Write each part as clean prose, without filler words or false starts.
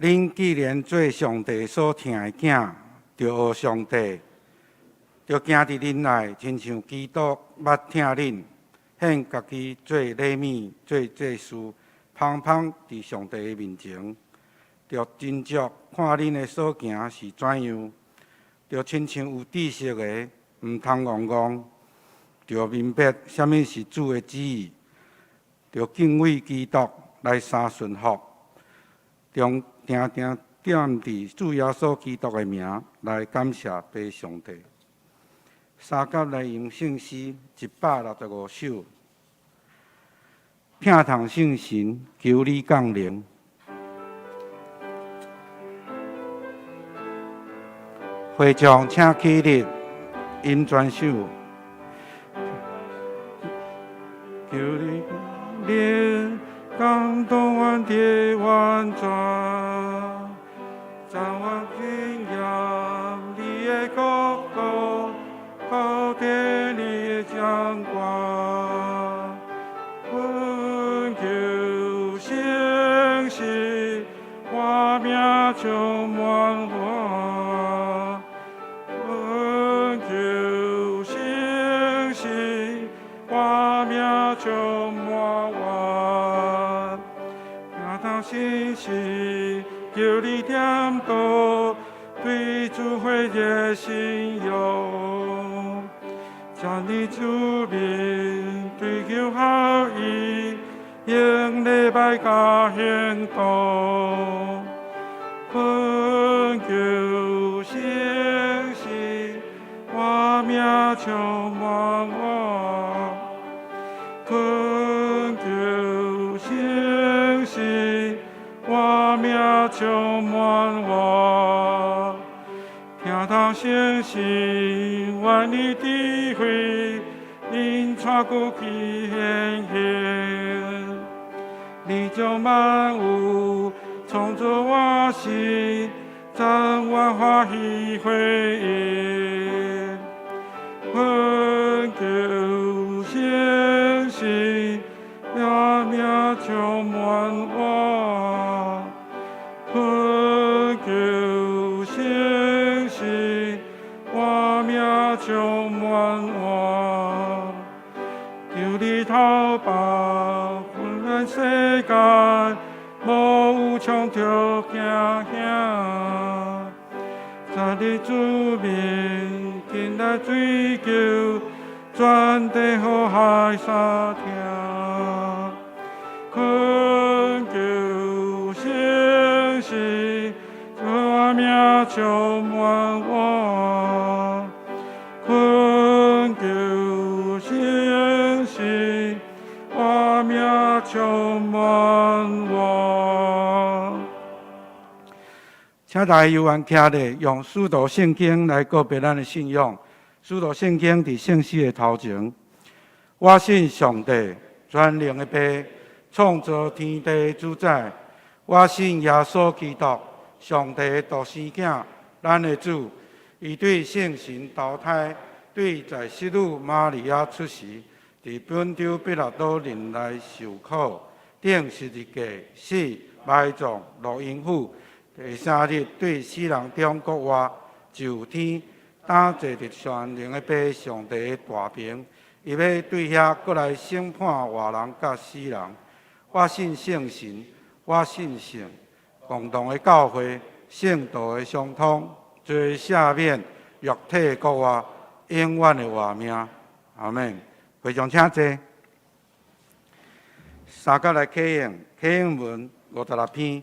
恁既然做上帝所疼的囝，就学上帝，就行伫恁内，亲像基督捌疼恁，献家己做礼物、做祭司，芳芳伫上帝的面前，就真足看恁的所行是怎样，就亲像有知识的，毋通戆戆，就明白啥物是主的旨意，就敬畏基督来相顺服。定定点伫主耶稣基督的名来感谢爸上帝。三甲来用圣诗165首，听堂圣神求你降临。会众请起立，因转首。求你临。感动万地万转，展望君仰你的国度，高天你的将光，恳求星星，画面充满我，恳求星星，画面充满我。星星，求你点导对主会的信用，将你主名追求好意，用礼拜加行动，恳求星星，画面充满我，恳求星星。画面充满我，听到星星万里智慧，因传过去显现，你将万物创造我心，将万花喜回应，恳求星星，画面充满我。恳求星星，画面充满我，求你讨保混乱世界，无穷就行行，在你主面前来追求，全地好海沙听，恳求星星，画面充满我，恳求星星，画面充满我。请大家有缘徛咧，用使徒圣经来告别咱的信仰。使徒圣经伫圣诗的头前，我信上帝，全能的爸，创造天地主宰。我信耶稣基督，上帝的独生囝，咱的主。伊对圣神投胎，对在息女玛利亚出世，伫本州彼拉多人来受苦，顶十字架死，埋葬，落阴府。第三日对死人中国活，就天，打坐伫全能的爸上帝的大屏，伊要对遐过来审判活人甲死人。我信圣神。我信圣，共同的教会，圣道的相通，罪赦免，肉体国活，永远的活命。阿门。会众请坐。三甲来启应，启应文56篇，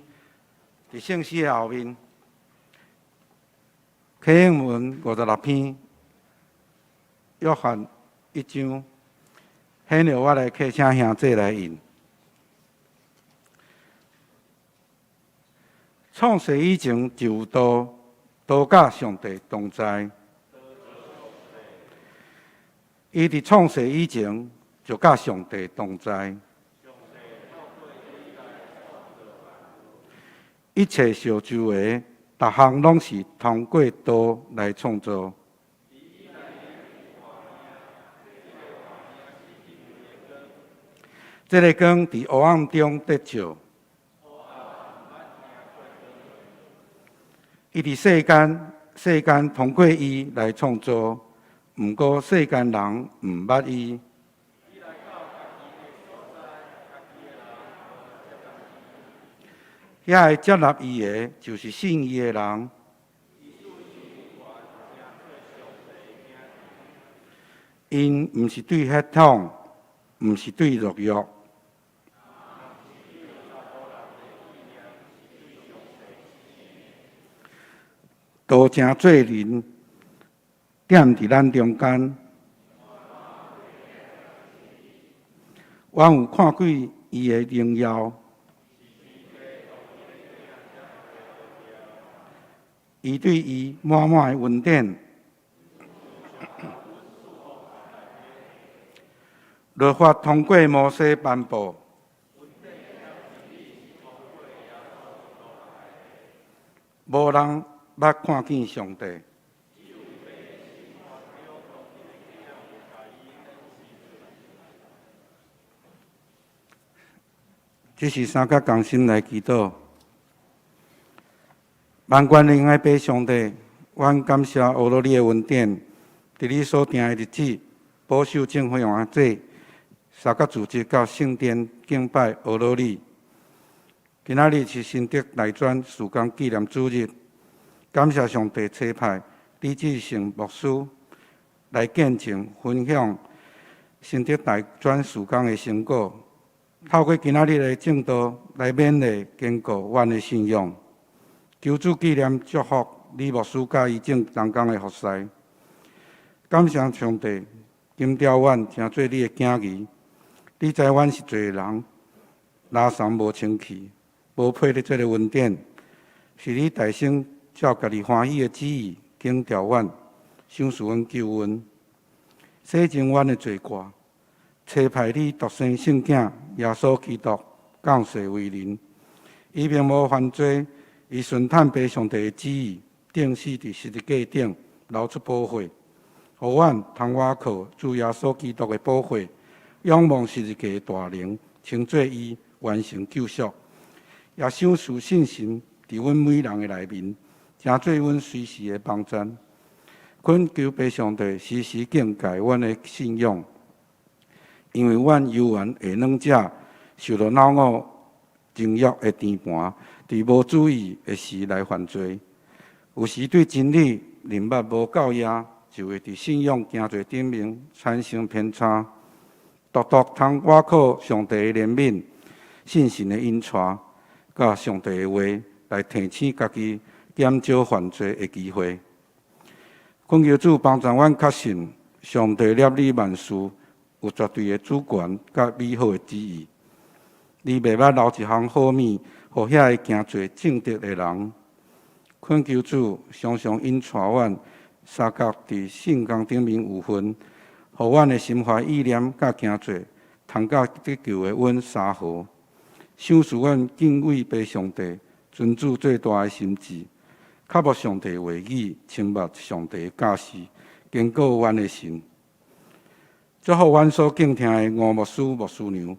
伫圣诗的后面。启应文56篇，约翰1章，现着我来启，请兄弟来引。创世以前就有道，道甲上帝同在。伊伫创世以前就甲上帝同在。一切受造的，逐项拢是通过道来创造。这个光伫黑暗中得照。伊伫世间通过伊来创造，毋过世间人毋捌伊。遐会接纳伊的，就是信伊的人。因毋是对血统，毋是对肉欲，道成做人，踮伫咱中间。阮有看见伊的荣耀，伊对伊满满的恩典。律法通过摩西颁布，无人捌看见上帝。这是三甲同心来祈祷。万关灵爱爸上帝，阮感谢俄罗你的恩典，伫你所定的日子，保守正会员祭。三甲组织到圣殿敬拜俄罗你。今仔日是新德内转事工纪念主日，感谢上帝差派李志成牧师来见证分享新德内转事工的成果，透过今仔日的正道来勉励坚固阮的信仰。求主纪念祝福李牧师甲伊正同工的服侍。感谢上帝，今朝阮诚做你的囝儿。你知阮是罪人，拉伤无清气，无配得这个恩典，是你大声照家己欢喜的旨意，警调阮，享受阮救恩，洗净阮的罪过，差派你独生圣囝耶稣基督降世为人，伊并无犯罪，伊顺探爸上帝的旨意，定死伫十字架顶，流出宝血，互阮通倚靠主耶稣基督的宝血。仰望十字架的大能，称作伊完成救赎，也享受信心伫阮每人的内面，成做阮随时的帮衬。恳求爸上帝时时警戒阮的信仰，因为阮犹原下软者受到恼怒、情欲的颠盘，伫无注意的时来犯罪，有时对真理认捌无够野，就会伫信仰行罪顶面产生偏差。独通倚靠上帝的怜悯、信心的引带，甲上帝的话来提醒家己减少犯罪的机会。恳求主帮助阮确信，上帝立你万事有绝对的主权甲美好的旨意。你袂捌留一项好物，互遐会行做正直的人。恳求主常常引带阮，三角伫圣工顶面有份。互阮的心怀意念甲行做，通到得救的阮三号，享受阮敬畏爸上帝、尊主最大的心志，靠无上帝的话语，亲密上帝的教示，坚固阮的心。祝福阮所敬听的吴牧师、牧师娘，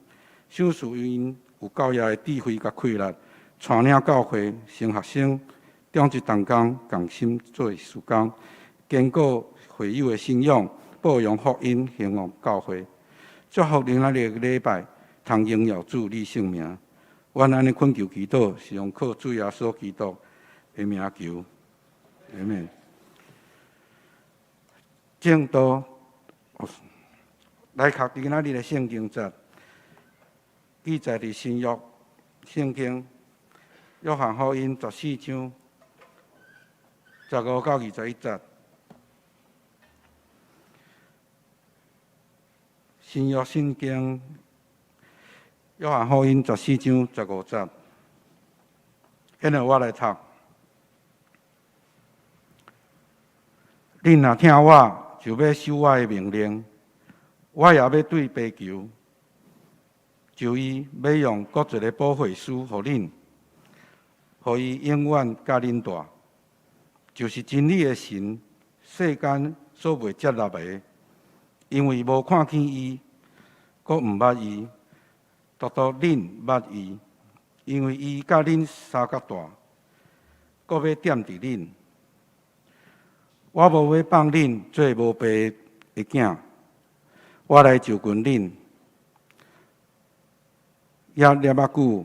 享受因有教业的智慧甲气力，带领教会成学生，中一同工共心做事工，坚固会友的信仰。播扬福音，兴旺教会，祝福另外一个礼拜，通荣耀主你圣名。阮安尼恳求祈祷，是用靠主耶稣基督的名求，阿们。正道来读今仔日的圣经节，记载伫新约圣经约翰福音14章15到21节。新约圣经约翰福音14章15节，现在我来读。恁若听我，就要守我的命令，我也要对爸求，就伊要用各一个保惠师互恁，互伊永远甲恁大，就是真理的神，世间所袂接纳的。因为无看见伊，阁毋捌伊，独恁捌伊，因为伊甲恁相共大。阁要踮伫恁。我无要放恁做无爸的囝，我来就近恁。也念啊久，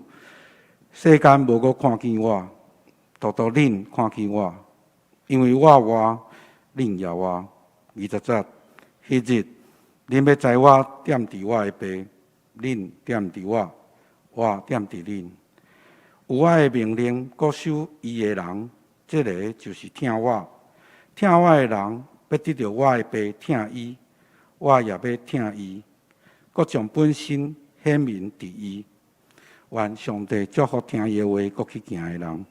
世间无阁看见我，独独恁看见我，因为我活，恁也活。27节，迄日，恁要知我踮伫我的爸，恁踮伫我，我踮伫恁。有我的命令，阁守伊的人，这个就是听我。听我的人，要得到我的爸听伊，我也要听伊，阁将本身显明伫伊。愿上帝祝福听伊的话，阁去行的人。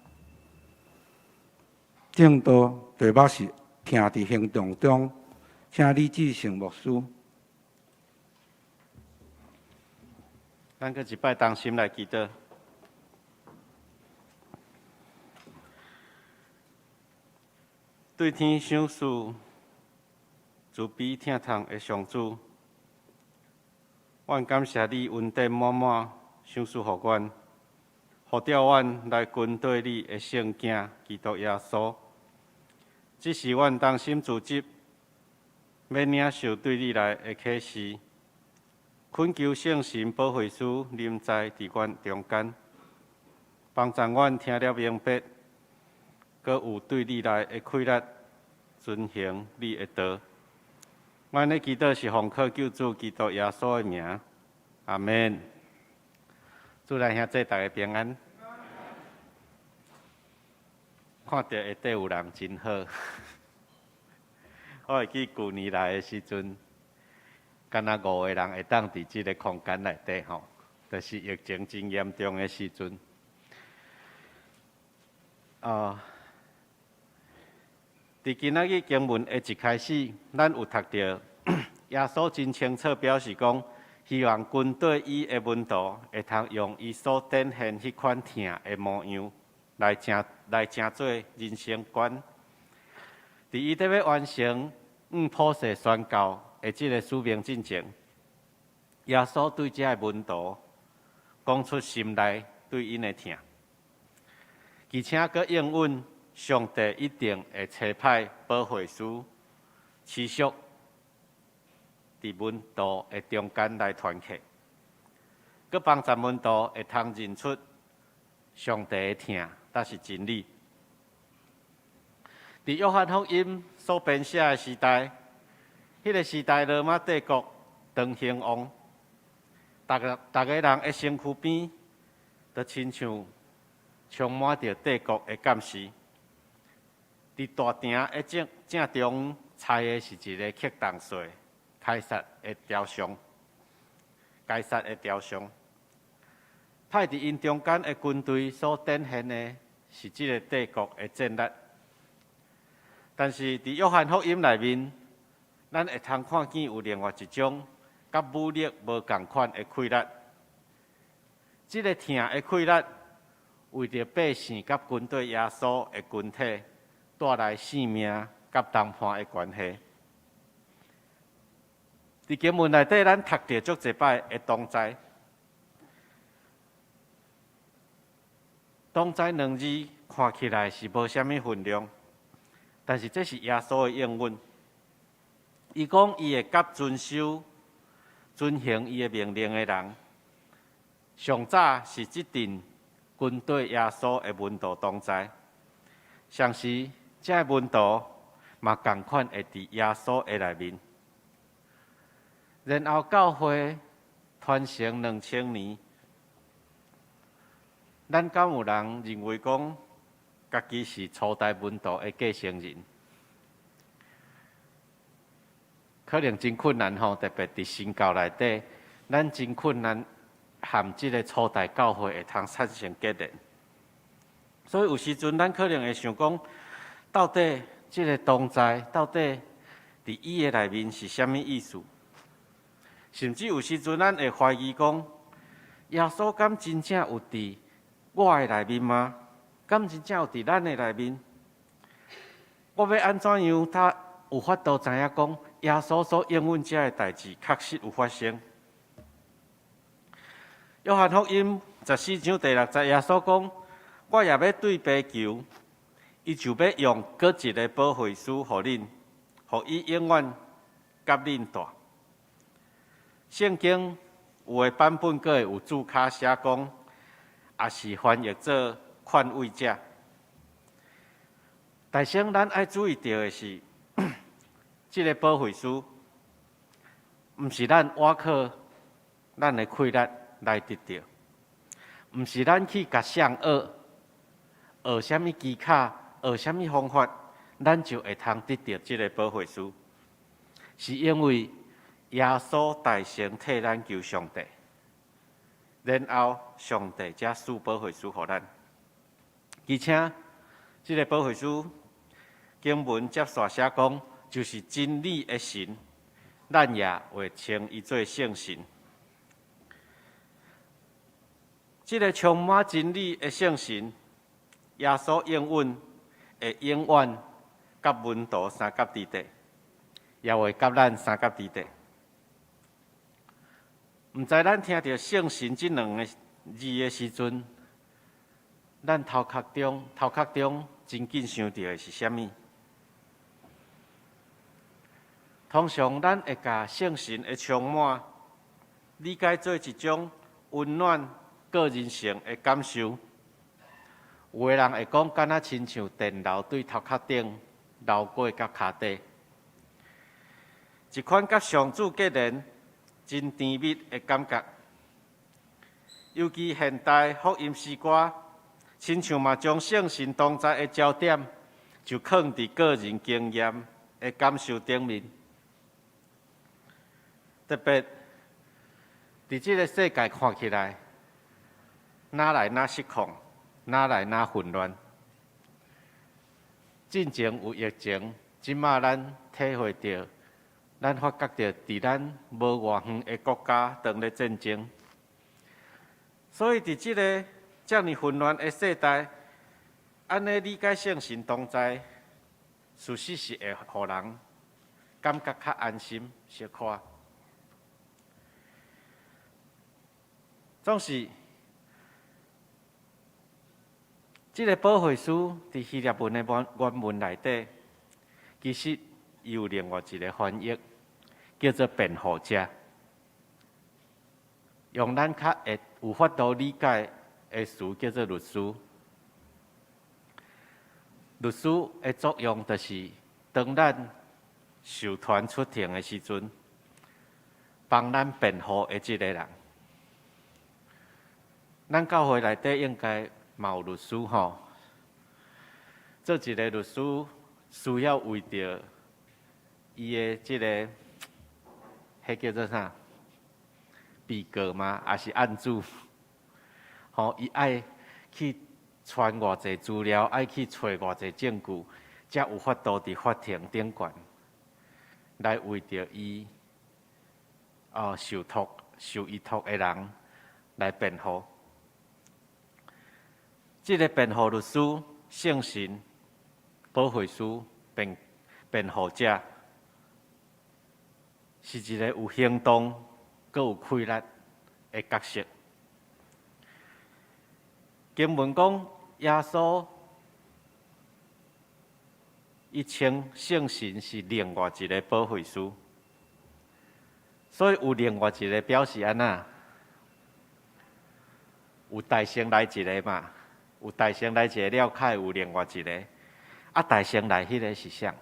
正道题目是听伫行动中，请李志成牧师。咱阁一摆同心来祈祷。对天赏赐慈悲疼痛的上主，阮感谢你恩典满满，赏赐互阮，互调阮来跟对你的圣囝基督耶稣。这是阮当心自责，要领受对你来的启示。恳求圣神保惠师临在伫阮中间，帮助阮听了明白，阁有对你来的快乐，遵行你的道。阮的祈祷是奉靠救主基督耶稣的名，阿门。主来兄弟，大家平安。看到下底有人真好，我会记旧年来的时阵。敢若5个人会当伫即个空间内底吼，就是疫情真严重的时阵。伫今仔日经文的一开始，咱有读到耶稣真清楚表示讲，希望军队伊的门徒会通用伊所展现迄款疼的模样来成做人生观。伫伊伫要完成普世宣教的即个使命进程，耶稣对这个门徒讲出心内对因的疼，而且阁应允上帝一定会差派保惠师持续伫门徒的中间来团契，阁帮助门徒会通认出上帝的疼，才是真理。伫约翰福音所编写的时代，迄个时代，罗马帝国当兴旺，大家人的身躯边，都亲像充满着帝国的感时。伫大厅的正中插的是一个刻动碎凯撒的雕像，凯撒的雕像，派伫因中间的军队所展现的是即个帝国的战力。但是伫约翰福音内面，咱会通看见有另外一种甲武力无共款的快乐。即个疼的快乐，为着百姓甲军队耶稣的群体带来性命甲谈判的关系。伫经文内底，咱读到足一摆的同在。同在2字看起来是无啥物分量，但是这是耶稣的应允。伊讲伊会甲遵守、遵行伊的命令的人，上早是即阵军队耶稣的门徒同在，上时这门徒嘛同款会伫耶稣的内面。然后教会传承2000年，咱敢有人认为讲，家己是初代门徒的继承人？可能真困难吼，特别伫新教内底，咱真困难和即个初代教会会通产生结连。所以有时阵，咱可能会想讲，到底即个同在，到底伫伊的内面是啥物意思？甚至有时阵，咱会怀疑讲，耶稣敢真正有伫我的内面吗？敢真正有伫咱的内面？我要安怎样？他有法度知影讲？耶稣所应允这个代志，确实有发生。约翰福音14章第6节，耶稣讲：“我也要对爸求，伊就要用搁一个保惠师互恁，互伊永远甲恁住。圣经有诶版本阁会有注脚写讲，也是翻译做劝慰者。但是咱爱注意到的是，这个保惠师，毋是咱倚靠咱的气力来得到，毋是咱去甲上学什么技巧，学什么方法，咱就会通得到这个保惠师，是因为耶稣大成替咱求上帝，然后上帝才赐保惠师予咱，而且这个保惠师。经文接续写讲，就是真理的神，咱也会称伊做圣神。这个充满真理的圣神，耶稣应允会永远甲门徒三甲伫地，也会甲咱三甲伫地。毋知咱听到圣神这两个字的时阵，咱头壳中真紧想到的是啥物？通常，咱会甲圣神的充满理解做一种温暖、个人性的感受。有的人会讲，敢若亲像电流对头壳顶流过到骹底，一款甲上主结连、真甜蜜的感觉。尤其现代福音诗歌，亲像嘛将圣神同在的焦点，就放伫个人经验的感受顶面。特别伫这个世界看起来，哪来哪失控，哪来哪混乱。进前有疫情，即马咱体会到，咱发觉到伫咱无偌远的国家当咧战争。所以伫这个遮尔混乱的世代，安尼理解圣神同在，事实是会互人感觉较安心小可。总是，这个保惠师伫希腊文的原文内底，其实有另外一个翻译，叫做辩护者。用咱较会有法度理解的词叫做律师。律师的作用就是，当咱受传出庭的时阵，帮咱辩护的这个人。咱教会内底应该嘛有律师吼，做一个律师需要为着伊的这个，迄叫做啥？被告吗？还是案主？吼，伊爱去传偌济资料，爱去找偌济证据，才有法度伫法庭顶悬来为着伊受依托的人来辩护。这个辩护律师、圣神、保惠师、辩护者，是一个有行动、阁有气力的角色。经文讲，耶稣伊称圣神是另外一个保惠师，所以有另外一个表示安那，有大先来一个嘛。有大先来一个了，开有另外一个，大先来迄个是啥？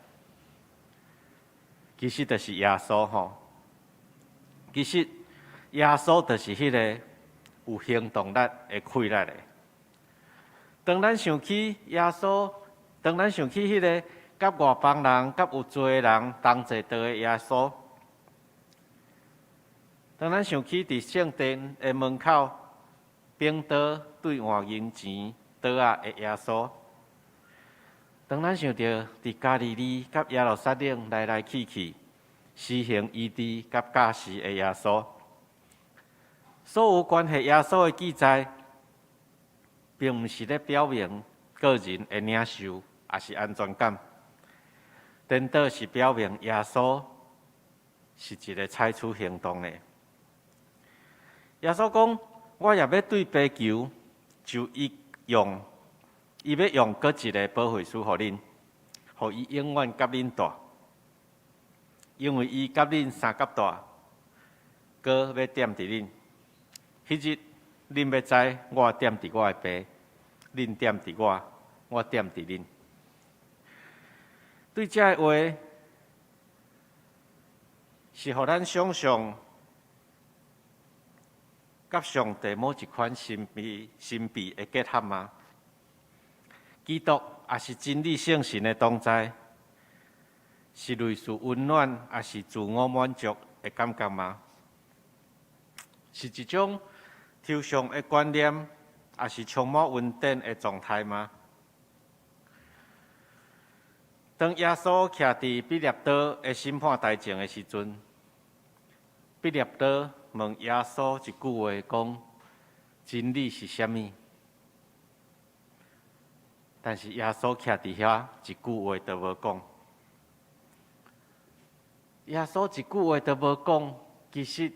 其实就是耶稣吼。其实耶稣就是迄个有行动力的气力的。当咱想起耶稣，当咱想起迄个甲外邦人、甲有罪的人同齐道的耶稣，当咱想起伫圣殿的门口秉刀对换银钱。刀的耶稣，当咱想到伫加利利甲耶路撒冷来来去去施行医治甲教示的耶稣，所有关系耶稣的记载，并毋是咧表明个人的领受也是安全感，颠倒是表明耶稣是一个采取行动的。耶稣讲：“我也要对爸求，就用伊要用搁一个保惠师互恁，互伊永远甲恁大，因为伊甲恁三甲大，搁要踮伫恁。迄日恁要知，我踮伫我的爸，恁踮伫我，我踮伫恁。对这个话，是互咱想象，甲上帝某一款神秘的结合吗？基督也是真理圣神的同在，是类似温暖，也是自我满足的感觉吗？是一种抽象的观念，也是充满稳定的状态吗？当耶稣徛伫彼列岛的审判台前的时阵，彼列岛问耶稣一句话，讲：真理是啥物？但是耶稣徛伫遐，一句话都无讲。耶稣一句话都无讲，其实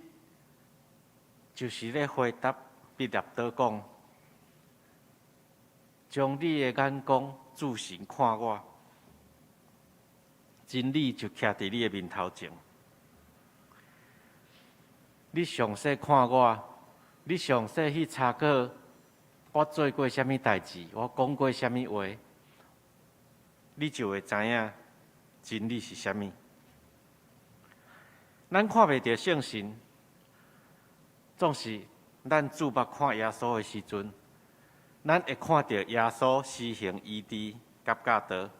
就是咧回答彼列岛讲：将你的眼光注神看我，真理就徛伫你的面头前。你详细看我，你详细去查考我做过啥物代志，我讲过啥物话，你就会知影真理是啥物。咱看袂到圣神，总是咱注目看耶稣的时阵，咱会看到耶稣施行医治、甲教导，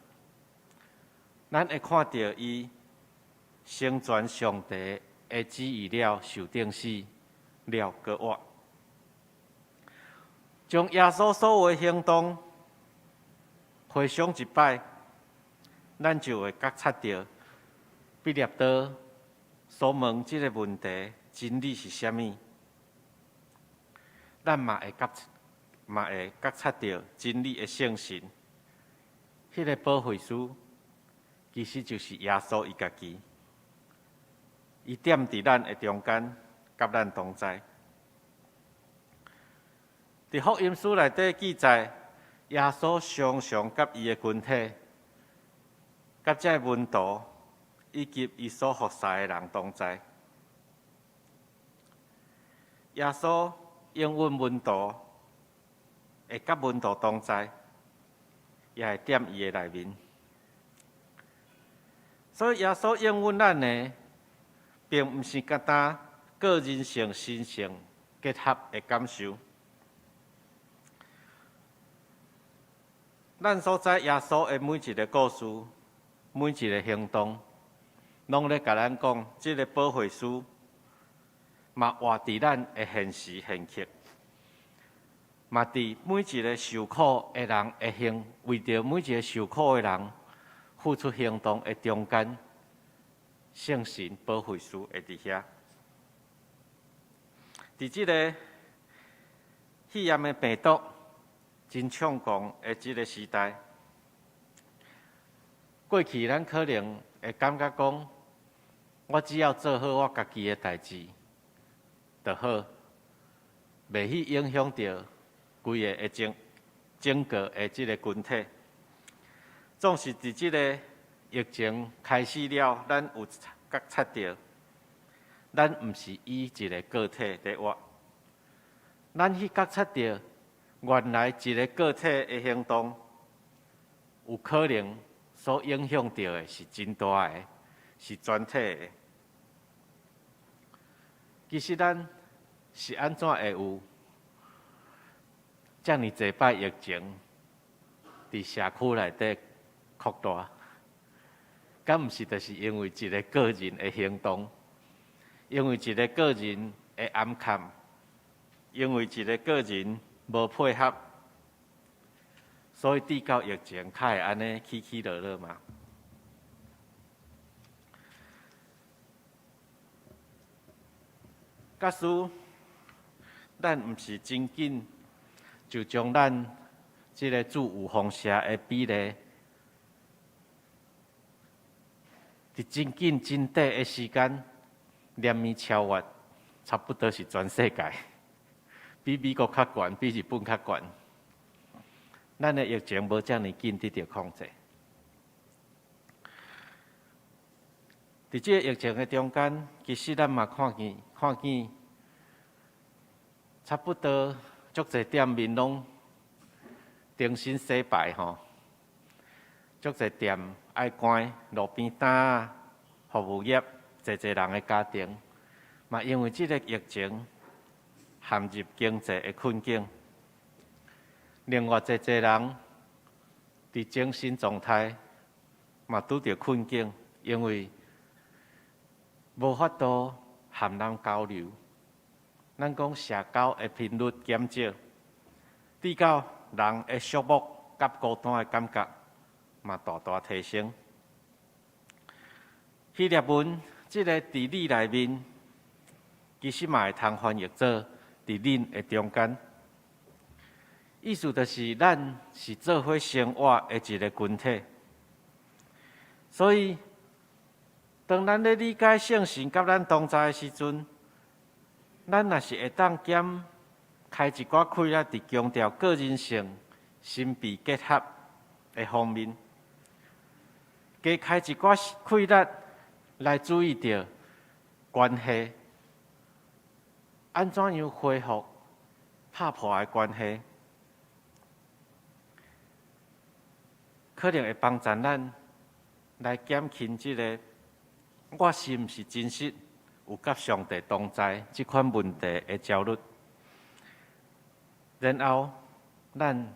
咱会看到伊成全上帝的旨意了，受定死了，搁活。将耶稣所有的行动回想一摆，咱就会觉察到彼列岛所问这个问题：真理是啥物？咱嘛会觉察到真理的圣神，迄个保惠师其实就是耶稣伊家己，伊踮伫咱的中间，甲咱同在。伫福音书内底记载，耶稣常常甲伊的群体、甲这门徒以及伊所服侍的人同在。耶稣应允门徒，会甲门徒同在，也会踮伊的内面。所以耶稣应允咱的，并毋是简单个人性、神性结合的感受。咱所知耶稣的每一个故事、每一个行动，拢咧甲咱讲，这个保惠师嘛活伫咱的现时现刻，嘛伫每一个受苦的人会为着每一个受苦的人付出行动的中间，圣神保惠师会伫遐。伫这个肺炎的病毒真猖狂的这个时代，过去咱可能会感觉讲，我只要做好我家己的代志就好，袂去影响到规个整个的这个群体。总是伫这个疫情开始了，咱有觉察到，咱毋是以一个个体在活，咱去觉察到。原来一个个体的行动，有可能所影响到的是真大的，是全体的。其实咱是安怎会有遮尔济摆疫情伫社区内底扩大？敢毋是就是因为一个个人的行动，因为一个个人的暗坎，因为一个个人无配合，所以抵到疫情，才会安尼起起落落嘛。假使咱毋是真紧，就将咱即个自有放射的比例，伫真紧真短的时间，连绵超越，差不多是全世界。比美国较悬，比日本较悬。咱的疫情无遮尔紧得到控制。伫这个疫情的中间，其实咱嘛看见，差不多足侪店面拢重新洗牌吼，足侪店爱关，路边摊、服务业，侪人的家庭，嘛因为这个疫情陷入经济的困境。另外，侪人伫精神状态嘛拄着困境，因为无法度和人交流，咱讲社交的频率减少，致到人的寂寞甲孤单的感觉嘛大大提升。希腊文这个伫你内面，其实嘛会通翻译做伫恁的中间，意思就是咱是做伙生活的一个群体，所以。当咱咧理解圣神甲咱同在的时阵，咱若是会当减开一寡开力，伫强调个人性、心脾结合的方面，加开一寡开力来注意到关系，安怎样恢复拍破的关系，可能会帮助咱来减轻这个。我是毋是真实有甲上帝同在这款问题的焦虑？然后，咱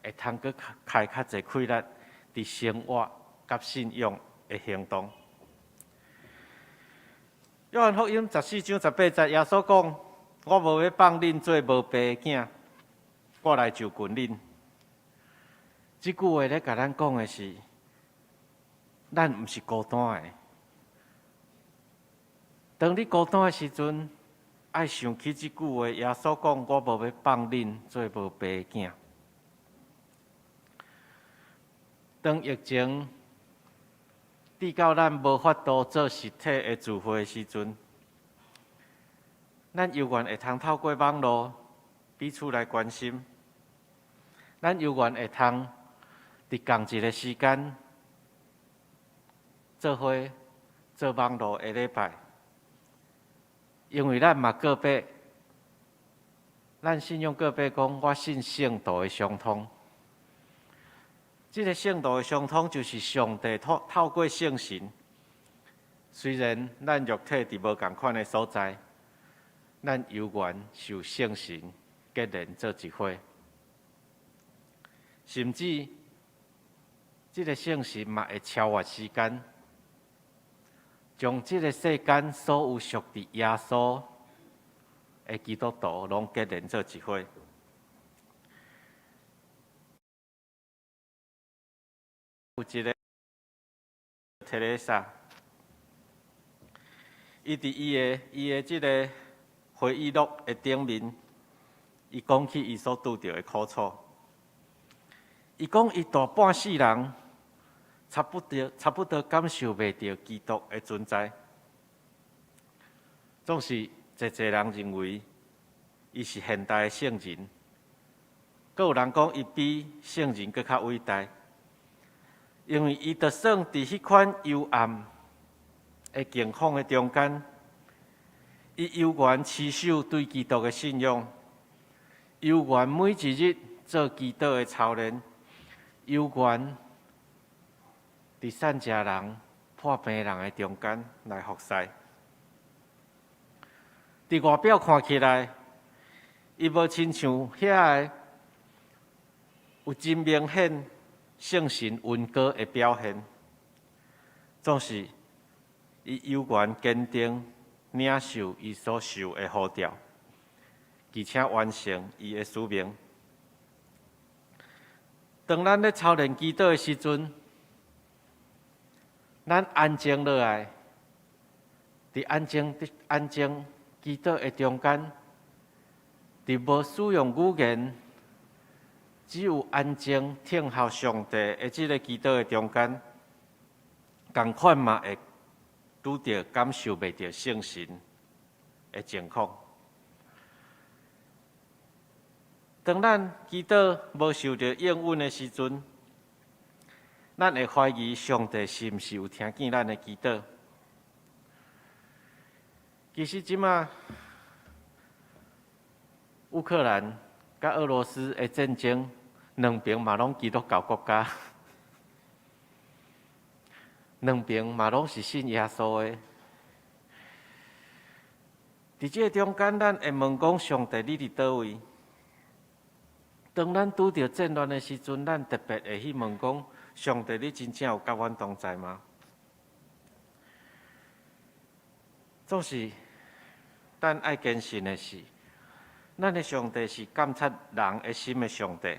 会通去开较侪开力伫生活甲信仰的行动。约翰福音14章18节，耶稣讲：“我无要放恁做无爸的囝，我来就近恁。”这句话咧，甲咱讲的是，咱毋是孤单的。当你孤单的时阵，爱想起这句话。耶稣讲：“我无要放恁做无爸的囝。”当疫情致到咱无法度做实体的聚会的时阵，咱犹原会通透过网络彼此来关心。咱犹原会通伫同一个时间做伙做网络的礼拜。因为咱嘛个别，咱信仰个别讲，我信圣道的相通。这个圣道的相通，就是上帝透过圣神，虽然咱肉体伫无共款的所在，咱犹原受圣神结连做一伙，甚至这个圣神嘛会超越时间。将这个世间所有属伫耶稣的基督徒，拢结连做一伙。有一个特蕾莎，伊伫伊的这个回忆录的顶面，伊讲起伊所拄到的苦楚。伊讲伊大半世人。差不多感受袂到基督的存在，总是侪人认为伊是现代的圣人，阁有人讲伊比圣人阁较伟大，因为伊就算伫迄款幽暗的境况的中间，伊犹原持守对基督的信仰，犹原每一日做基督的操练，犹原。伫善食人、破病人的中间来服侍。伫外表看起来，伊无亲像遐个有真明显圣神温哥的表现，总是伊犹原坚定领受伊所受的呼召，而且完成伊的使命。当咱咧操练基督的时阵，咱安静落来，伫安静基督的中间，伫无使用语言，只有安静听候上帝的这个基督的中间，同款嘛会拄着感受袂着圣神的情况。当咱祈祷无受到应允的时阵，咱会怀疑上帝是毋是有听见咱的祈祷。其实即马乌克兰甲俄罗斯的战争，两边嘛拢基督教国家，两边嘛拢是信耶稣的。伫即个中间，咱会问讲：上帝，你伫倒位？当咱拄着战乱的时阵，咱特别会去问讲：上帝，你真正有甲阮同在吗？总是咱爱坚信的是，咱的上帝是监察人的心的上帝。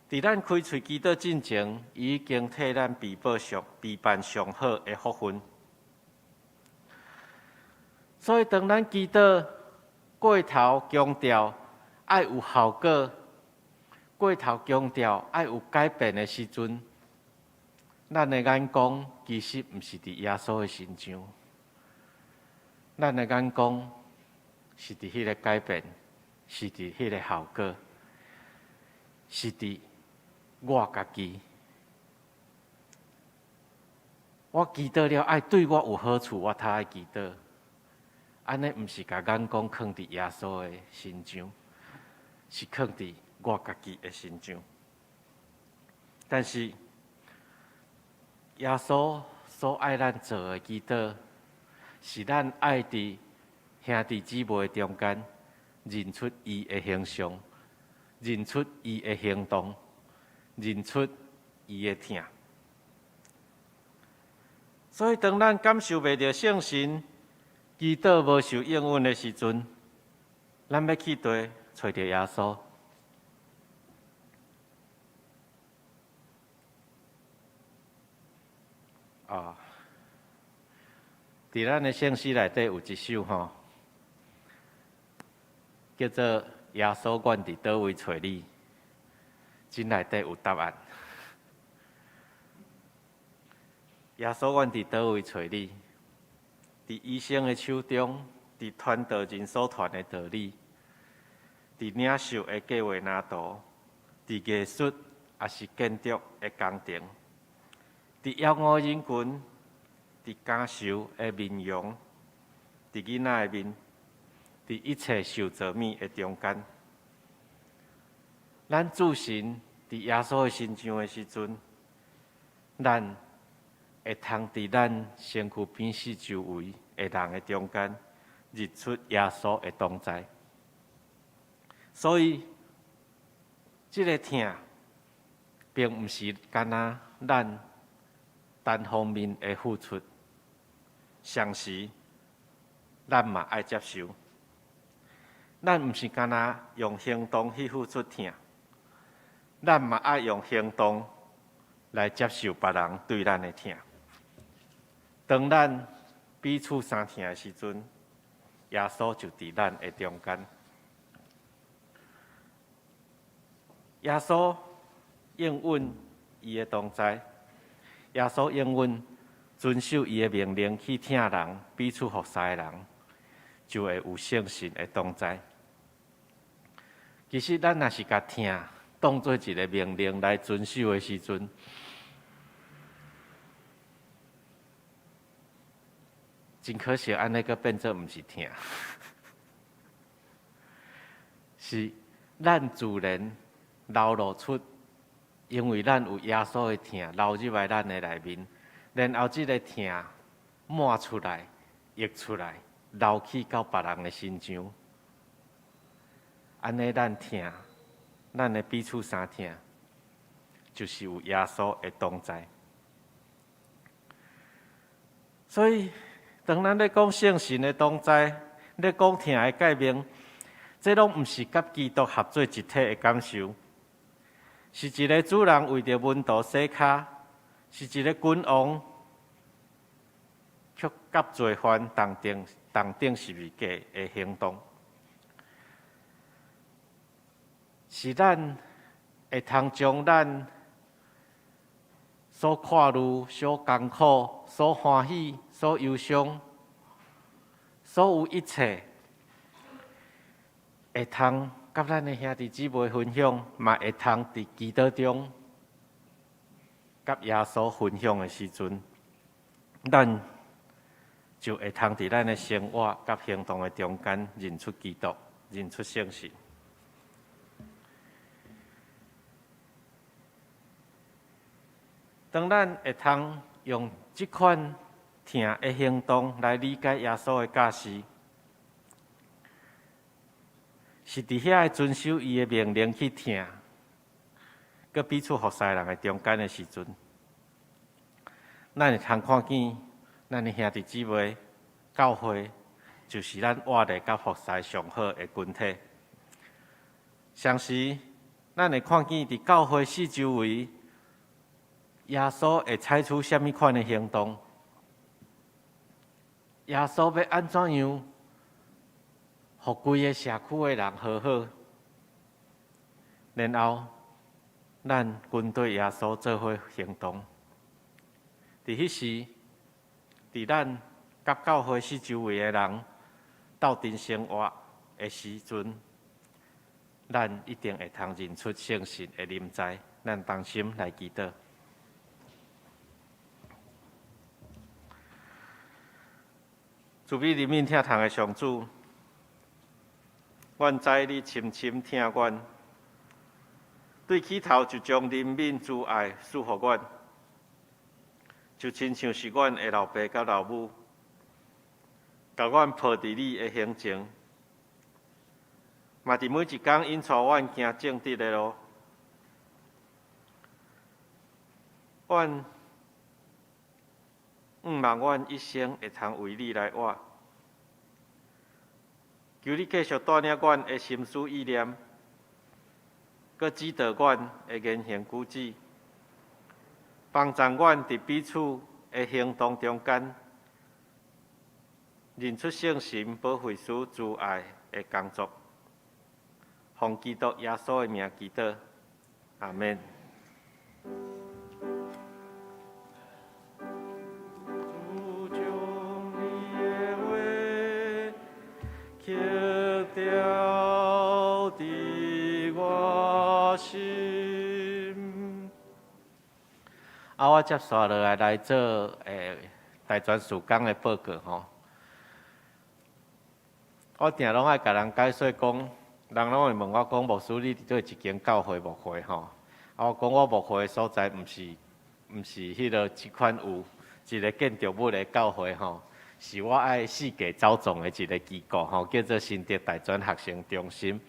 伫咱开喙祈祷之前，伊已经替咱备办上好的福分。所以，当咱祈祷过头强调爱有效果，过头强调爱有改变的时阵，咱的眼光其实毋是伫耶稣的身上，咱的眼光是伫迄个改变，是伫迄个效果，是伫我家己。我祈祷了，爱对我有好处，我才爱祈祷。安尼毋是甲眼光放伫耶稣的身上，是放伫我家己的身上。但是耶稣所爱咱做的祈祷，是咱爱伫兄弟姊妹中间认出伊的形象，认出伊的行动，认出伊的疼。所以，当咱感受袂到圣神祈祷无受应允的时阵，咱要去地找着耶稣。伫咱的圣诗内底有一首叫做《耶稣，阮伫倒位找你》，真内底有答案。耶稣，阮伫倒位找你？伫医生的手中，伫传道人所传的道理，伫领袖的计划拿图，伫艺术也是建筑的工程，伫妖恶人群，伫感受的面容，伫囡仔的面，伫一切受造物的中间，咱自信伫耶稣的身上的时阵，咱会通伫咱身躯边四周围的人的中间，认出耶稣的同在。所以，这个疼，并毋是干那咱单方面的付出，相时咱嘛爱接受。咱毋是干那用行动去付出疼，咱嘛爱用行动来接受别人对咱的疼。当咱彼此相疼的时阵，耶稣就伫咱的中间。耶稣应允伊的同在，耶稣应允遵守伊的命令去听人彼此服侍的人，就会有圣神的同在。其实咱若是甲听当做一个命令来遵守的时阵，真可惜，安尼个变做毋是疼，是咱自然流露出，因为咱有耶稣的疼流入来咱的内面，然后这个疼满出来、溢出来、流去到别人的身上，安尼咱疼，咱的彼此相疼，就是有耶稣的同在。所以，当咱咧讲圣神的同在，咧讲疼的界面，这拢毋是甲基督合做一体的感受，是一个主人为着门徒洗脚，是一个君王却甲罪犯同顶十字架的行动，是咱会通将咱所看虑、所艰苦、所欢喜、所忧伤，所有一切，会通甲咱的兄弟姊妹分享，嘛会通伫基督中，甲耶稣分享的时阵，咱就会通伫咱的生活甲行动的中间认出基督，认出圣神。当咱会通用这款听的行动来理解耶稣的教示，是伫遐遵守伊的命令去听，佮彼此服侍人的中间的时阵，咱会通看见咱的兄弟姊妹教会就是咱活的甲服侍上好的群体。同时，咱会看见伫教会四周围，耶稣会采取什么款的行动？耶稣要安怎样，互规个社区的人和好？然后，咱跟对耶稣做伙行动。伫迄时，伫咱甲教会四周围的人斗阵生活的时阵，咱一定会通认出圣神的临在。咱同心来祈祷。慈悲怜悯疼痛的上主，愿知你深深听阮，对起头就将怜悯慈爱赐予阮，就亲像是阮的老爸甲老母，甲阮抱伫你的胸前，嘛伫每一天引带阮行正直的路。阮望阮一生会通为你来活，求你继续带领阮的心思意念，佮指导阮的言行举止，帮助阮伫彼此的行动中间，认出圣神保惠师慈爱的工作。奉基督耶稣的名祈祷，阿门。掉伫我心。我接续落来做大专事工的报告吼。我定拢爱甲人解说讲，人拢会问我讲，牧师你伫做一间教会牧会吼？我讲我牧会的所在，毋是迄落即款有一个建筑物的教会吼。是我爱世界走总的一个机构吼，叫做新德大专学生中心。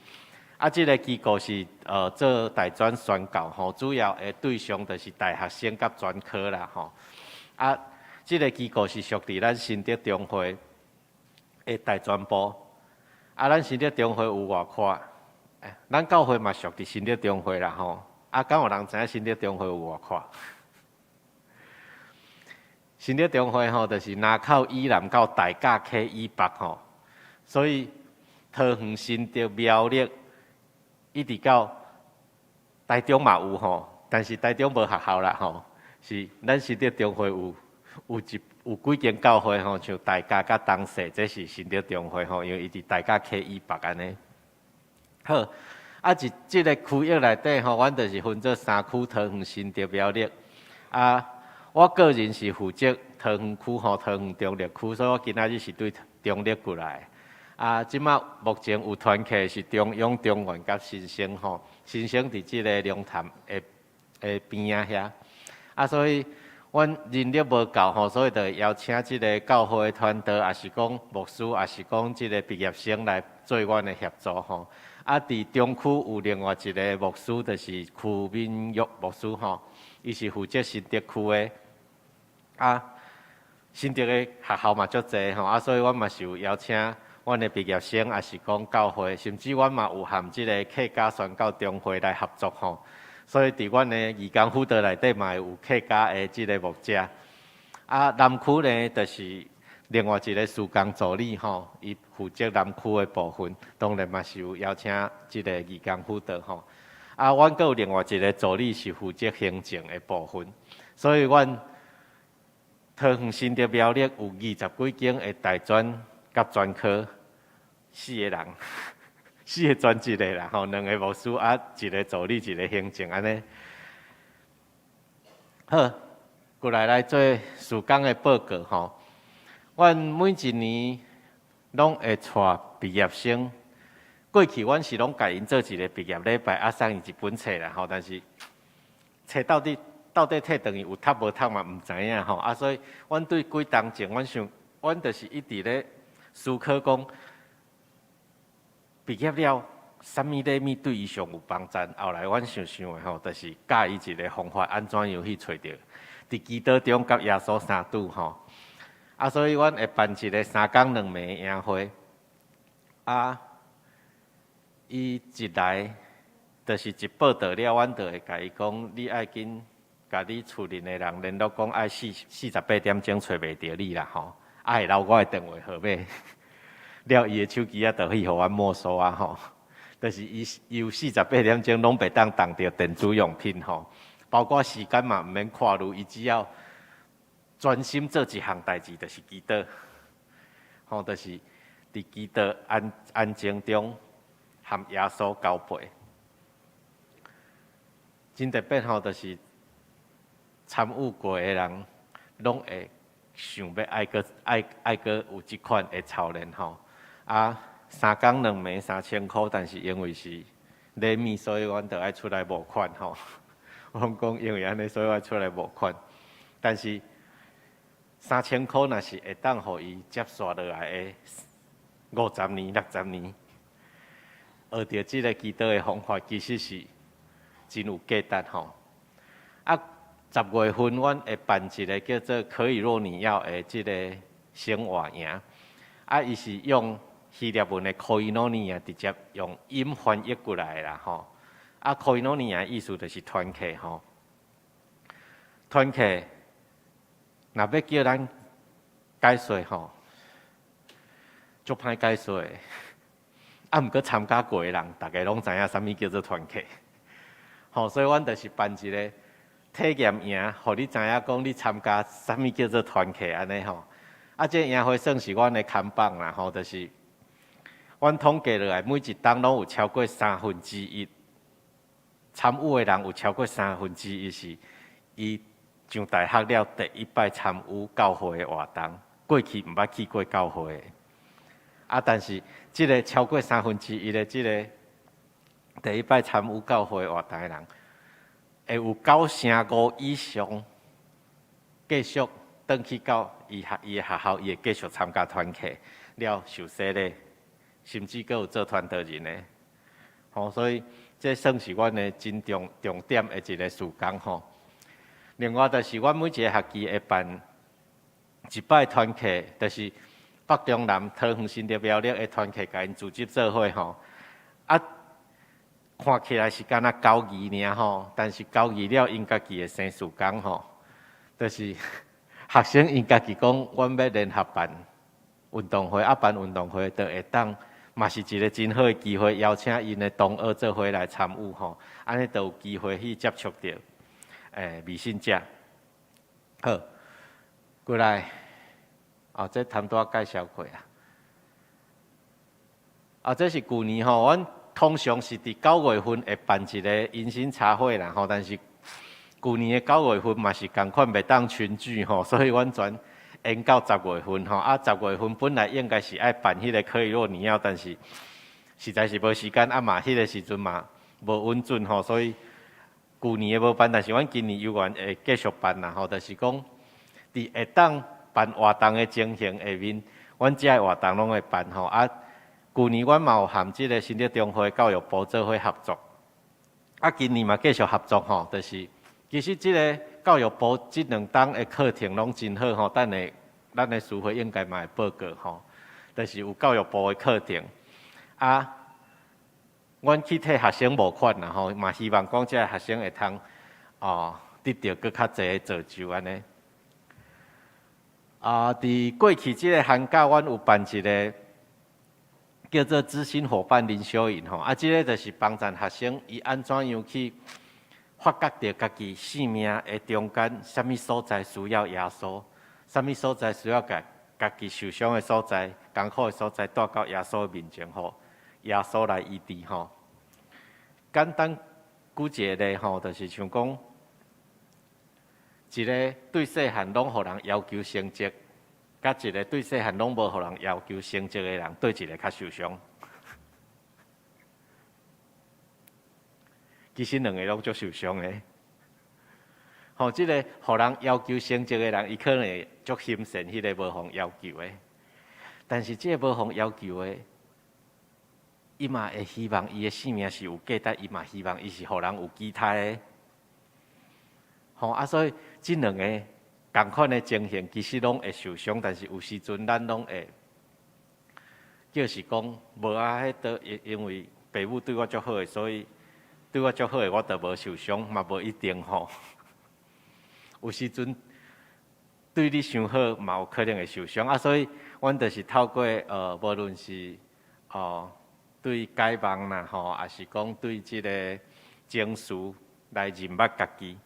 这个机构是做大专宣教吼，主要的对象就是大学生甲专科啦吼。这个机构是属伫咱新德中会的大专部。咱新德中会有外扩，咱教会嘛属伫新德中会啦吼。敢有人知影新德中会有外扩？新德中会吼，就是南口以南到大甲溪以北吼，所以桃园、新德、苗栗，一直到台中嘛有吼，但是台中无学校啦吼，是咱新德中会有几间教会吼，像大甲甲东势，这是新德中会吼，因为伊伫大甲溪以北安尼。好，即个区域内底吼，阮就是分做3区：桃园、新德、苗栗。我个人是负责桃园区吼，桃园中立区，所以我今仔日是对中立过来。即马目前有团契是中永、中原甲新生吼，新生伫即个龙潭的边仔遐。所以阮人力无够吼，所以就邀请即个教会的团队，也是讲牧师，也是讲即个毕业生来做阮的协助吼。伫中区有另外一个牧师，就是曲敏玉牧师吼，伊是负责新德区的。新德的学校嘛足济吼，所以阮嘛是有邀请阮的毕业生，也是讲教会，甚至阮嘛有含即个客家宣教中会来合作吼。所以伫阮的义工辅导内底嘛有客家的即个牧者。南区呢，就是另外一个事工助理吼，伊负责南区的部分，当然嘛是有邀请即个义工辅导吼。阮阁有另外一个助理是负责行政的部分，所以阮桃园、新德、苗栗有20几间的大专甲专科，4个人4个专职的啦，吼，2个牧师啊，1个助理，1个行政安尼。好，过来做事工的报告吼。阮每一年拢会带毕业生，过去阮是拢甲因做一个毕业礼拜，啊送伊一本册啦吼，但是册到底摕等于有读无读嘛，毋知影吼。啊，所以阮对几当前，阮就是一直咧思考讲，毕业了，啥物礼物对伊上有帮助？后来阮想的吼，就是教伊一个方法，安怎样去找着伫基督中甲耶稣相拄吼。啊，所以阮会办一个3天2暝的营会，啊，伊一来就是一报道了，阮就会甲伊讲，你爱紧甲你厝邻的人联络讲，爱48点钟找袂着你啦吼，啊会留我的电话号码，了伊的手机啊就去互阮没收啊吼，就是伊有48点钟拢袂当动着电子用品吼，包括时间嘛毋免看路，伊只要专心做一项代志，就是祈祷，吼，就是伫祈祷安静中，和耶稣交陪。真特别吼，就是参与过的人，拢会想要爱个有即款的操练吼。啊，3天2暝3000块，但是因为是礼物，所以阮就爱出来募款吼。我讲因为安尼，所以我出来募款，但是3000块若是会当互伊接续落来的50年、60年，学着即个祈祷的方法，其实是真有价值吼。啊，10月份阮会办一个叫做“可以若你要”的即个生活营，啊，伊是用希腊文的 koinonia 直接用音翻译过来啦吼。啊 ，koinonia 意思就是团契吼，团契。若要叫咱解说吼，足歹解说的。啊，毋过参加过的人，大家拢知影啥物叫做团契。吼，所以阮就是办一个体验营，互你知影讲你参加啥物叫做团契安尼吼。啊，这营会算是阮的看榜啦吼，就是阮统计落来，每一档拢有超过1/3参与的人有超过1/3是伊。上大学了第一摆参与教会的活动，过去毋捌去过教会的，啊，但是即个超过1/3的即个第一摆参与教会活动的人，会有95%以上继续转去到伊的学校，伊会继续参加团契了受洗咧，甚至阁有做传道人的，吼，所以这算是阮的真重点的一个事工吼。另外，就是阮每一个学期会办一摆团契，就是北中南桃园新竹苗栗的团契，甲因组织做伙吼。啊，看起来是敢若交谊尔吼，但是交谊了因家己的生事工吼，就是学生因家己讲，阮要联合办运动会，啊办运动会就会当，嘛是一个真好的机会，邀请因的同学做伙来参与吼，安尼就有机会去接触到。微信者，好，过来，这谈多介绍过啊。这是旧年吼，阮通常是伫9月份会办一个迎新茶会啦吼，但是旧年的9月份嘛是共款袂当群聚吼，所以阮全延到10月份吼。啊，10月份本来应该是爱办迄个可以若你要，但是实在是无时间，啊嘛迄个时阵嘛无稳准吼，所以。旧年的无办，但是阮今年有缘会继续办啦吼，就是讲伫会当办活动的情形下面，阮遮个活动拢会办吼。啊，旧年阮嘛有含即个新竹中华教育部做伙合作，啊，今年嘛继续合作吼，就是其实即个教育部即2档的课程拢真好吼，等下咱的书会应该嘛会报告吼，就是有教育部的课程啊。阮去替学生募款啦吼，嘛希望讲这学生会通得到更较侪的造就安尼。伫过去即个寒假，阮有办一个叫做知心伙伴灵修营吼，即个就是帮助学生伊安怎样去发觉到家己生命的中间，什么所在需要耶稣，什么所在需要家己受伤的所在、艰苦的所在，带到耶稣的面前吼。耶稣来医治吼。简单举一个例吼，就是像讲，一个对细汉拢互人要求成绩，甲一个对细汉拢无互人要求成绩的人，对一个较受伤。其实两个拢足受伤的。吼，即个互人要求成绩的人，伊可能会足心善，迄个无互要求的。但是即个无互要求的，伊嘛会希望伊的性命是有价值，伊嘛希望伊是互人有期待的。吼所以即两个共款的情形，其实拢会受伤，但是有时阵咱拢会，就是讲无迄倒，因为父母对我足好的，所以对我足好的，我就无受伤，嘛无一定吼。有时阵对你伤好，嘛有可能会受伤所以阮就是透过无论是对解梦啦吼，也是讲对即个情绪来认捌家己，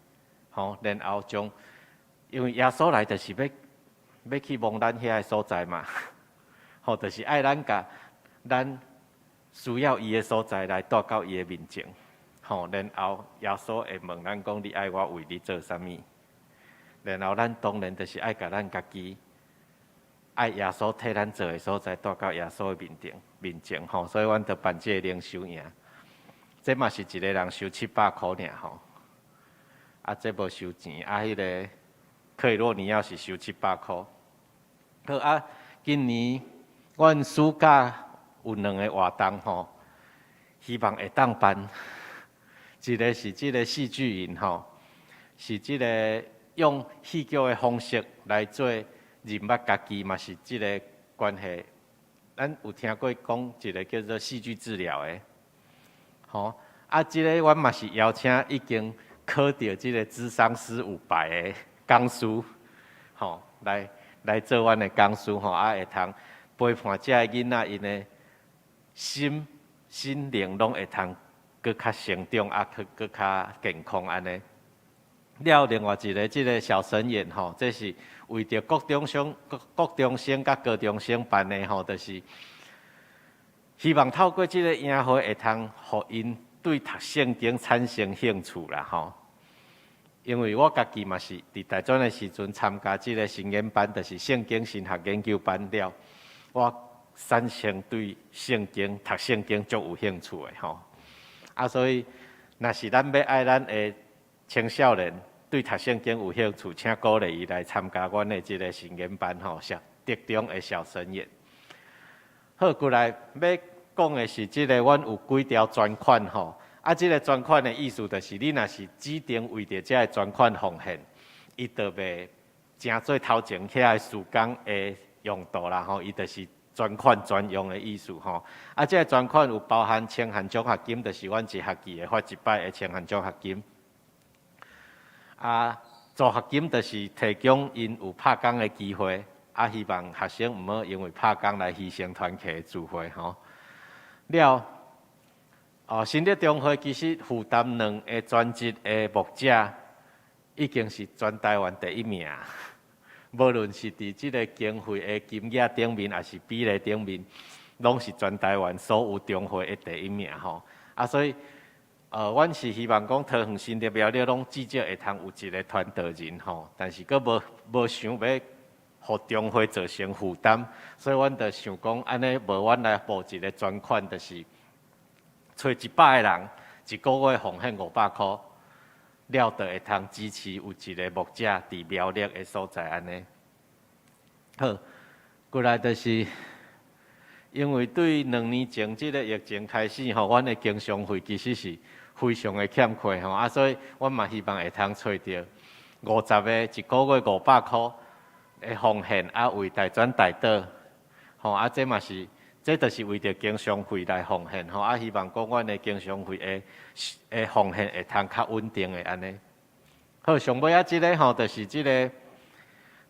吼，然后将，因为耶稣来就是要去望咱遐个所在嘛，吼，就是爱咱甲咱需要伊个所在来带到伊个面前，吼，然后耶稣会问咱讲：你爱我为你做啥物？然后咱当然就是爱甲咱家己爱耶稣替咱做的所在带到耶稣的面前吼，所以阮就办这个灵修营。这嘛是一个人收700块尔吼，这无收钱迄个克里诺尼亚是收700块。好今年阮暑假有2个活动吼，希望会当办。一个是即个戏剧营吼，是即个用戏剧的方式来做认捌家己，嘛是即个关系。咱有听过讲一个叫做戏剧治疗的，吼即个阮嘛是邀请已经考到即个諮商師有牌的讲师，吼来做阮的讲师吼，会通陪伴遮个囡仔因的心灵拢会通搁较成长搁较健康安尼。了另外一个即个小神演吼，这是为着国中生甲高中生办的吼，就是希望透过即个营会会通互因对读圣经产生兴趣啦吼。因为我家己嘛是伫大专的时阵参加即个神研班，就是圣经神学研究班了，我产生对圣经读圣经足有兴趣的吼。所以若是咱要爱咱的青少年对读圣经有兴趣，请鼓励伊来参加阮的即个神研班吼，特中的小神研。好，过来要讲的是即个，阮有几条专款吼。即个专款的意思就是，你若是指定为着这个专款奉献，伊就袂正做头前遐个时间的用途啦吼，伊就是专款专用的意思吼。这个专款有包含青汉奖学金，就是阮一学期会发一摆的青汉奖学金。助学金就是提供因有拍工的机会，希望学生毋好因为拍工来牺牲团契的聚会吼。了。新力中会其实负担2个专职的牧者，已经是全台湾第1名。无论是伫即个经费的金额顶面，还是比例顶面，拢是全台湾所有中会的第1名吼。所以阮是希望讲桃园新力苗栗拢至少会通有一个传道人吼，但是佫无想要互中会造成负担，所以阮就想讲安尼，无阮来补一个专款，就是找100个人，一个月奉献500块，了就会通支持有一个牧者伫苗栗的所在安尼。好，过来就是因为对2年前即个疫情开始吼，阮的经常费其实是非常的欠缺吼，所以阮嘛希望会通找到50个一个月500块的奉献，为大专大岛吼，这嘛是。这就是为着经常费来奉献吼，希望讲阮的经常费的奉献会通较稳定的安尼。好，上尾即个吼，就是即个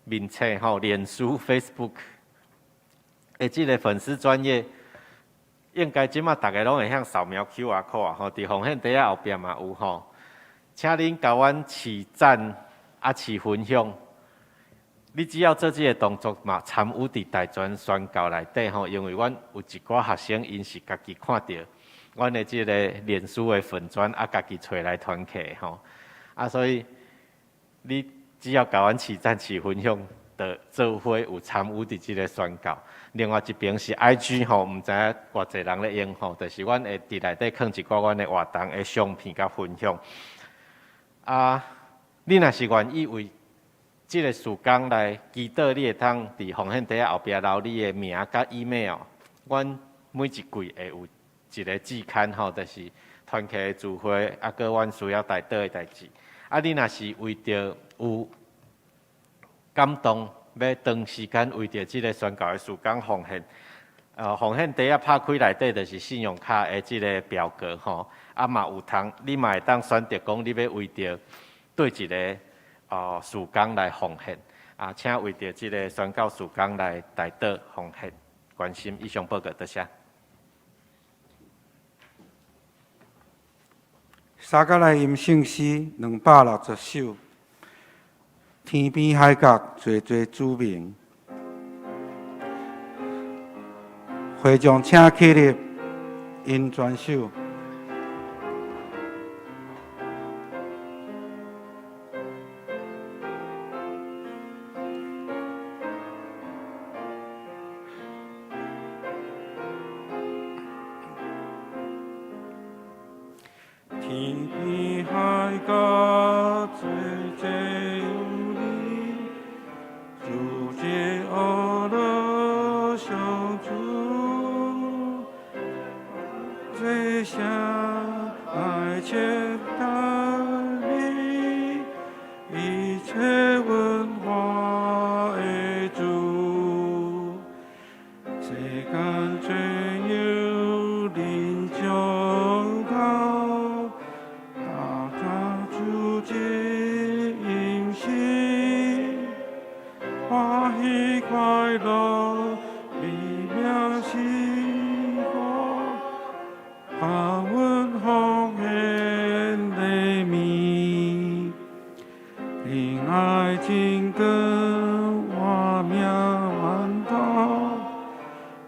面册吼，脸书 Facebook 的即个粉丝专页，应该即马大家拢会向扫描 QR code 吼，伫奉献底下后壁嘛有吼，请恁甲阮取赞取分享，你只要做这个动作嘛，参与伫大专宣教内底吼，因为阮有一寡学生，因是家己看到阮的这个脸书的粉砖，家己找来团契吼，所以你只要甲阮起赞起分享，的做伙有参与伫这个宣教。另外一边是 IG 吼，毋知影偌济人咧用吼，就是阮会伫内底放一寡阮的活动的相片甲分享。你若是愿意为这个事工来祈祷，你会通伫奉献袋后壁留你的名甲 email， 阮每一季会有一个季刊吼，就是团契的聚会，搁阮需要代祷的代志。你若是为着有感动，要长时间为着这个宣教的事工奉献，奉献袋拍开内底就是信用卡的这个表格吼，嘛有通，你嘛会当选择讲你要为着对一个事工来奉献，请为着这个宣教事工来代祷奉献，关心以上报告，多谢。三甲来吟圣诗260首，天边海角最最主名，会众请起立，因专首。天边海角最最有你，主皆阿乐相助，最相爱切待你，一切文化的主，谁敢最有灵中高。欢喜快乐，美妙幸福，把阮奉献的名，因爱情跟我命万道，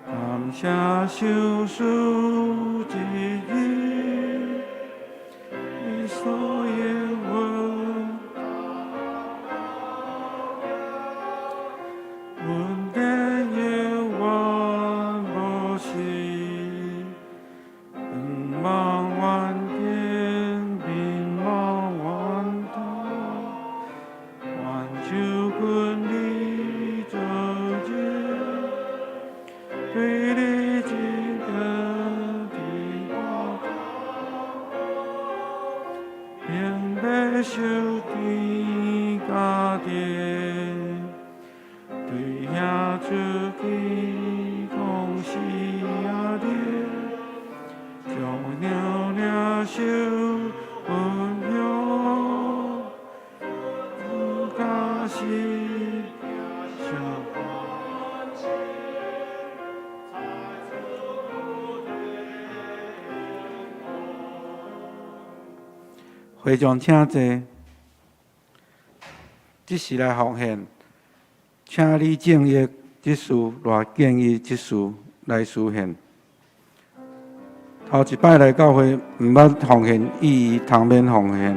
感谢救赎之日，你所言闻。阮的愿望无息，光芒万点，明望万道，万秋困你周节，对你尽的报答，免得受天加跌。对呀，自己恭喜呀爹，叫娘娘受温柔，不甘心小会众请坐，即时来奉献。请你正义即事，偌建议即事来实现。头一摆来教会，毋捌奉献，意义通免奉献。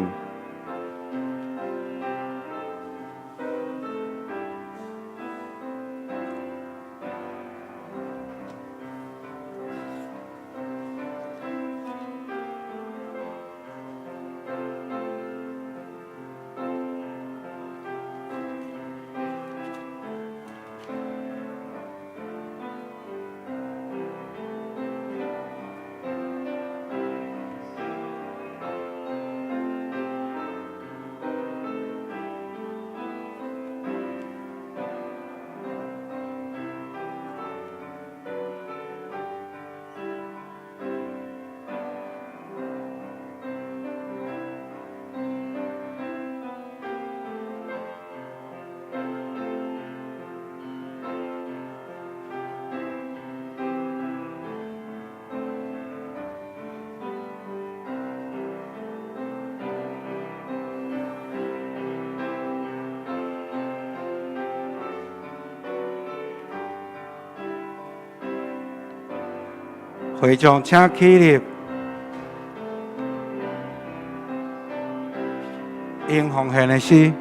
会众请起立，应奉献的诗。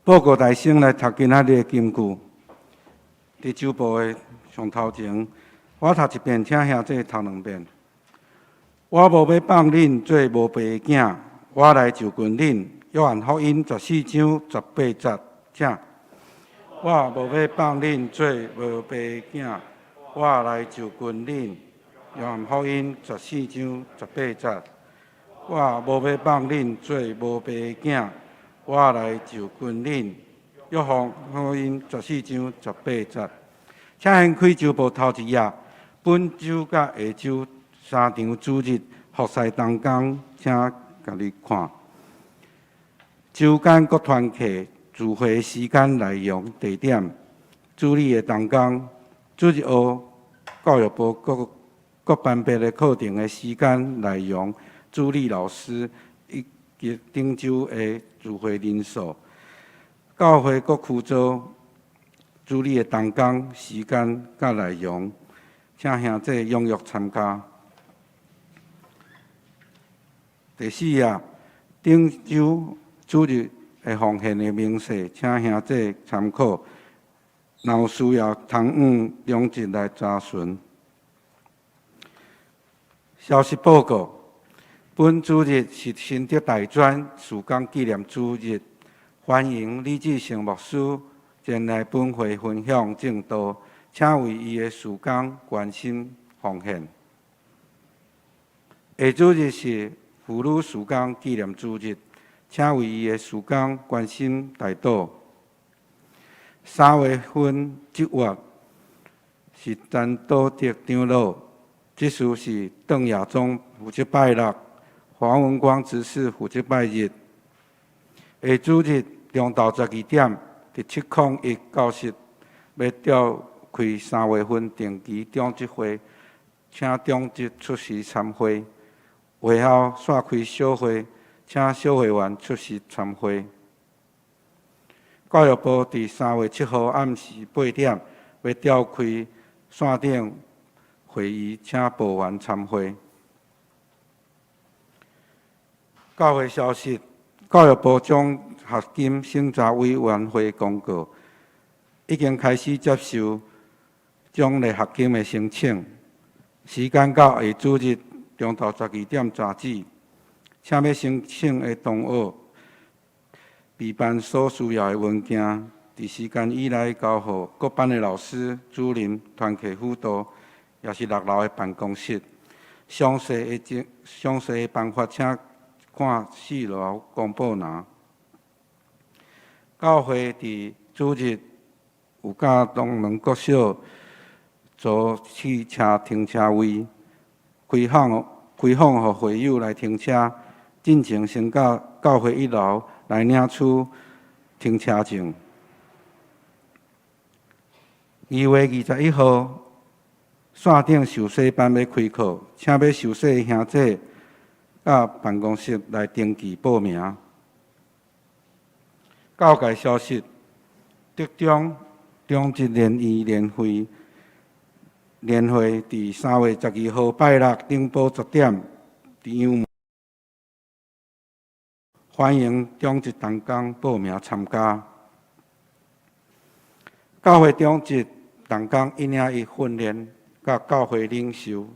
报告大生来读今仔日的金句。伫周报的上头前，我读一遍，请兄弟读两遍。我无要放恁做无爸的囝，我来就近恁。约翰福音14章18节，请。我无要放恁做无爸的囝，我来就近恁。约翰福音14章18节。我无要放恁做无爸的囝。我来就近恁，约翰福音14章18节。请掀开周报头一页，本周甲下周3场主日服侍同工，请家己看。周间各团契聚会时间内容、地点、主日的同工、主日学教育部各班别的课程的时间内容、主日老师以及顶周的聚会人数，教会各区组主日的同工时间甲内容，请兄弟踊跃参加。第4页，顶周主日的奉献的明细，请兄弟参考。若有需要，同中日来查询。消息报告。本主日是新德大专曙光纪念主日，欢迎李志成牧师前来本会分享正道，请为伊的事工关心奉献。下主日是妇女曙光纪念主日，请为伊的事工关心代祷。3月份7月是陈道德长老，这次是邓亚忠负责拜六。黄文光执事负责拜日，下主日中昼12点，伫701教室要召开3月份定期中职会，请中职出席参会。会后煞开小会，请小会员出席参会。教育部伫3月7号暗时8点要召开线顶会议，请部员参会。教会消息：教育部将学金审查委员会公告，已经开始接受奖励学金的申请，时间到下主日中昼12点截止。请要申请的同学，备办所需要的文件，伫时间以内交予各班的老师、主任、团契辅导，也是6楼的办公室。详细的办法，请看4楼公布栏。教会伫主日有甲东门国小租汽车停车位，开放予会友来停车，进前先到教会1楼来领取停车证。2月21号，线顶受洗班要开课，请要受洗的兄弟到办公室来登记报名。教界消息：德中中职联谊年会伫3月12号拜六顶晡10点伫杨门，欢迎中职同工报名参加。教会中职同工101训练，甲教会领袖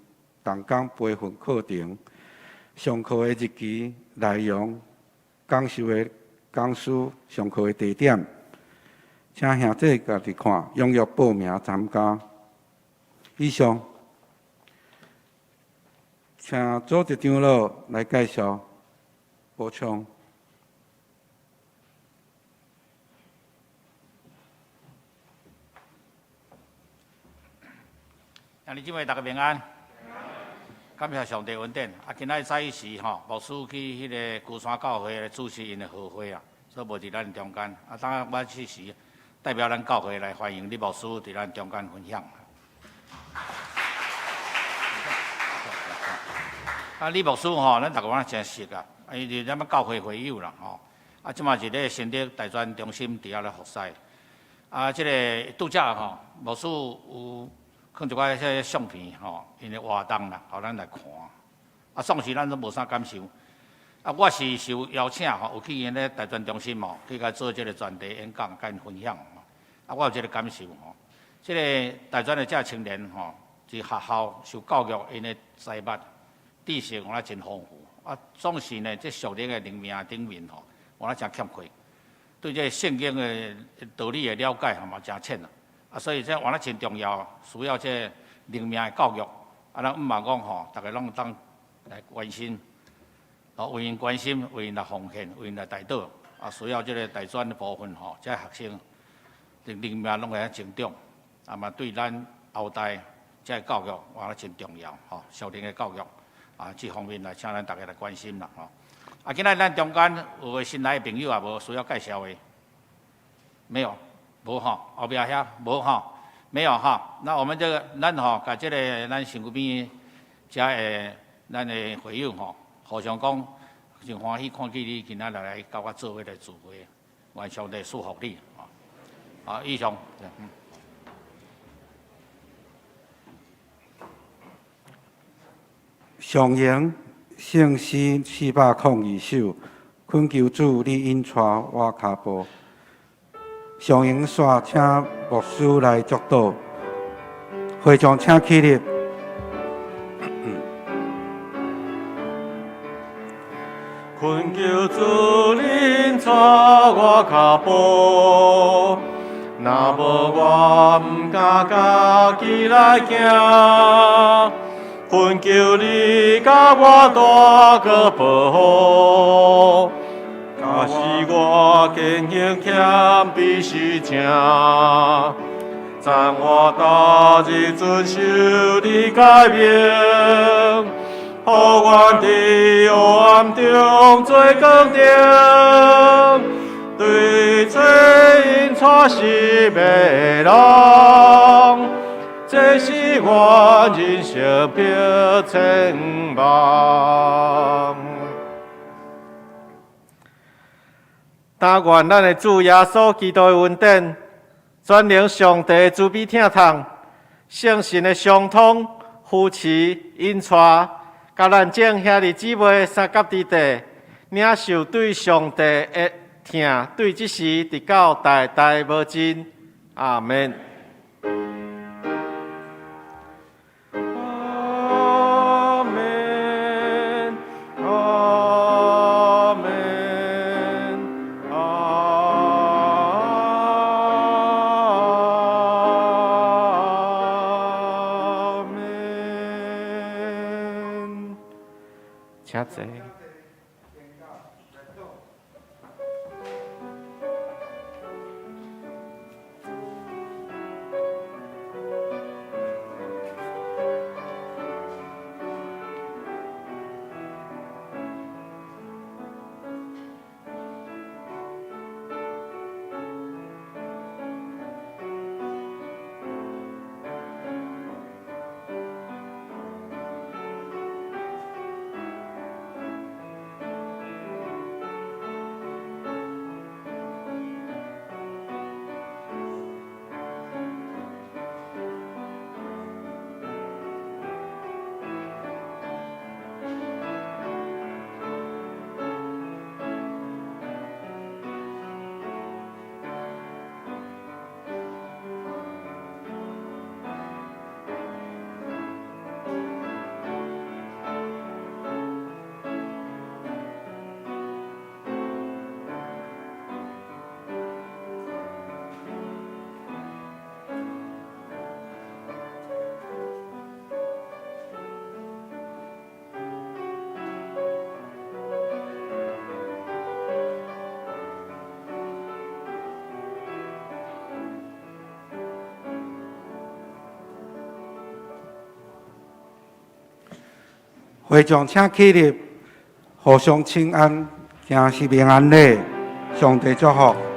同工培训课程。上课的日期、内容、讲授的讲师上课的地点，请兄弟家己看，踊跃报名参加。以上，请组织长老来介绍补充。兄弟姊妹，大家平安。感谢上帝恩典。今仔早时牧师去迄个孤山教会来主持因的贺会啊，所以无伫咱中间。当我此时代表咱教会来欢迎李牧师伫咱中间分享。李牧师咱大家真熟啊，伊是咱们教会会友啦即嘛是咧新竹大专中心伫遐咧服侍。即个拄则牧师有放一寡些相片因的活动啦，互咱来看。丧时咱都无啥感受。我是受邀请有去因咧大专中心去甲做即个专题演讲，甲因分享。我有即个感受即个大专的这青年伫学校受教育，因的财物、知识我真丰富。总是呢，即属灵的灵命顶面我真欠缺。对这圣经的道理的了解嘛真浅所以这我真重要，需要这灵命的教育。咱毋嘛讲大家拢当来关心，为因关心，为因来奉献，为因来代祷。需要这个大专的部分这学生灵命拢会成长。嘛对咱后代这教育我真重要属灵的教育这方面来，请咱大家来关心啦今仔咱中间有位新来的朋友无需要介绍的？没有，无后壁遐无没有那我们这个咱甲这个咱身躯边遮的咱的会友互相讲，真欢喜看见你今仔来甲我做伙来聚会，愿上帝祝福你以上。上迎圣诗402首，恳求主你引带我脚步。上迎线请牧师来祝祷，会场请起立。恳求主引带我脚步，若无我毋敢家己来行。恳求你甲我大个保护，假使我坚强欠必须正，赞我今日遵守你诫命，互阮伫黑暗中做光灯，对做因带失迷的人。这是我人生标称望。但愿咱的主耶稣基督的恩典，全能上帝慈悲疼痛，圣神的相通、扶持、引带，甲咱众兄弟姊妹三甲之地，领受对上帝的疼，对这事直到代代无尽。阿门。请坐。会将请起立，互相请安，行是平安礼，上帝祝福。